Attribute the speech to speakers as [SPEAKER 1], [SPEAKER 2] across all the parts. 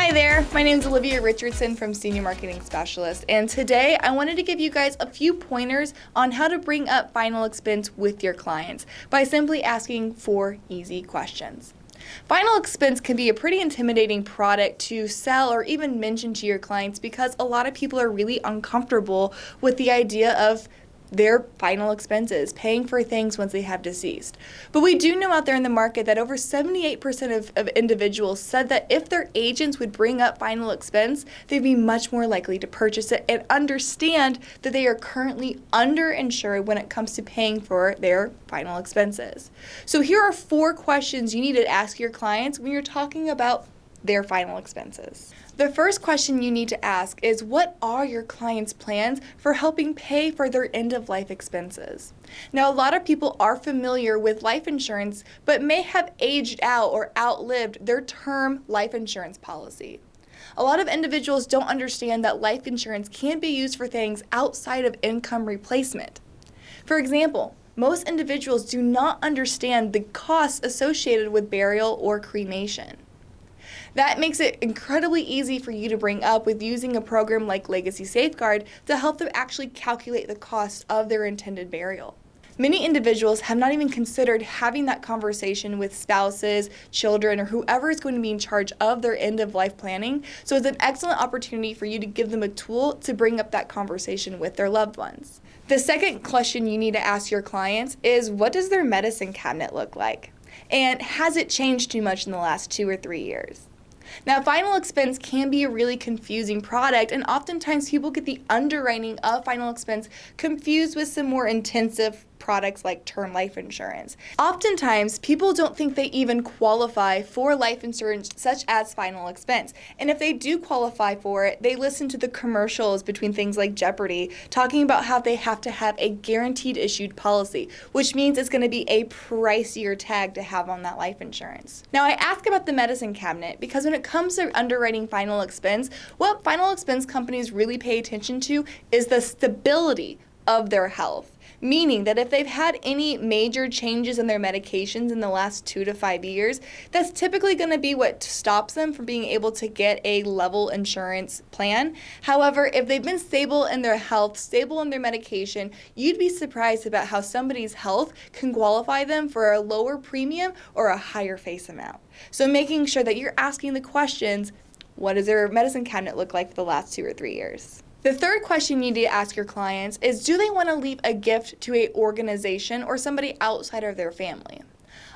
[SPEAKER 1] Hi there, my name is Olivia Richardson from Senior Marketing Specialist, and today I wanted to give you guys a few pointers on how to bring up final expense with your clients by simply asking 4 easy questions. Final expense can be a pretty intimidating product to sell or even mention to your clients because a lot of people are really uncomfortable with the idea of their final expenses, paying for things once they have deceased. But we do know out there in the market that over 78% of individuals said that if their agents would bring up final expense, they'd be much more likely to purchase it and understand that they are currently underinsured when it comes to paying for their final expenses. So here are 4 questions you need to ask your clients when you're talking about their final expenses. The first question you need to ask is, what are your clients' plans for helping pay for their end-of-life expenses? Now, a lot of people are familiar with life insurance, but may have aged out or outlived their term life insurance policy. A lot of individuals don't understand that life insurance can be used for things outside of income replacement. For example, most individuals do not understand the costs associated with burial or cremation. That makes it incredibly easy for you to bring up with using a program like Legacy Safeguard to help them actually calculate the cost of their intended burial. Many individuals have not even considered having that conversation with spouses, children, or whoever is going to be in charge of their end-of-life planning, so it's an excellent opportunity for you to give them a tool to bring up that conversation with their loved ones. The second question you need to ask your clients is, what does their medicine cabinet look like? And has it changed too much in the last 2 or 3 years? Now, final expense can be a really confusing product, and oftentimes people get the underwriting of final expense confused with some more intensive products like term life insurance. Oftentimes, people don't think they even qualify for life insurance such as final expense. And if they do qualify for it, they listen to the commercials between things like Jeopardy talking about how they have to have a guaranteed issued policy, which means it's going to be a pricier tag to have on that life insurance. Now, I ask about the medicine cabinet because when it comes to underwriting final expense, what final expense companies really pay attention to is the stability of their health. Meaning that if they've had any major changes in their medications in the last 2 to 5 years, that's typically going to be what stops them from being able to get a level insurance plan. However, if they've been stable in their health, stable in their medication, you'd be surprised about how somebody's health can qualify them for a lower premium or a higher face amount. So making sure that you're asking the questions, what does their medicine cabinet look like for the last 2 or 3 years? The third question you need to ask your clients is, do they want to leave a gift to an organization or somebody outside of their family?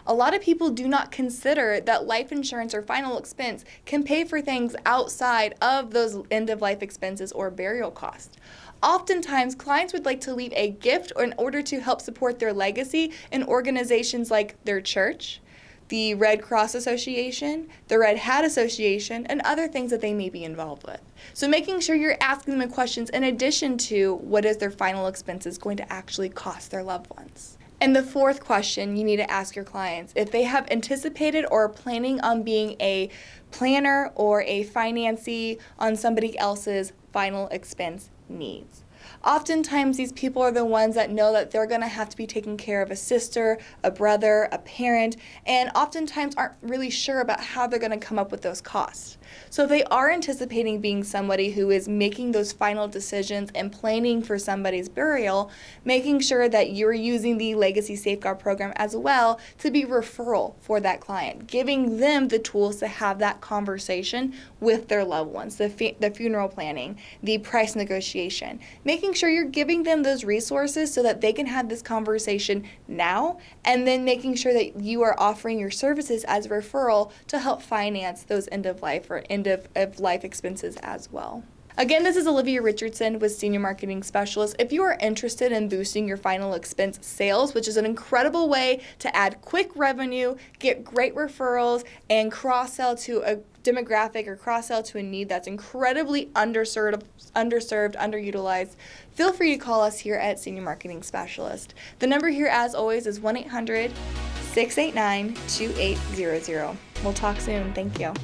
[SPEAKER 1] A lot of people do not consider that life insurance or final expense can pay for things outside of those end-of-life expenses or burial costs. Oftentimes, clients would like to leave a gift or in order to help support their legacy in organizations like their church, the Red Cross Association, the Red Hat Association, and other things that they may be involved with. So making sure you're asking them questions in addition to what is their final expenses going to actually cost their loved ones. And the fourth question you need to ask your clients, if they have anticipated or are planning on being a planner or a financier on somebody else's final expense needs. Oftentimes, these people are the ones that know that they're going to have to be taking care of a sister, a brother, a parent, and oftentimes aren't really sure about how they're going to come up with those costs. So if they are anticipating being somebody who is making those final decisions and planning for somebody's burial, making sure that you're using the Legacy Safeguard program as well to be referral for that client, giving them the tools to have that conversation with their loved ones, the funeral planning, the price negotiation, making sure you're giving them those resources so that they can have this conversation now, and then making sure that you are offering your services as a referral to help finance those end-of-life or end-of-life expenses as well. Again, this is Olivia Richardson with Senior Marketing Specialist. If you are interested in boosting your final expense sales, which is an incredible way to add quick revenue, get great referrals, and cross-sell to a demographic or cross-sell to a need that's incredibly underserved, underutilized, feel free to call us here at Senior Marketing Specialist. The number here, as always, is 1-800-689-2800. We'll talk soon. Thank you.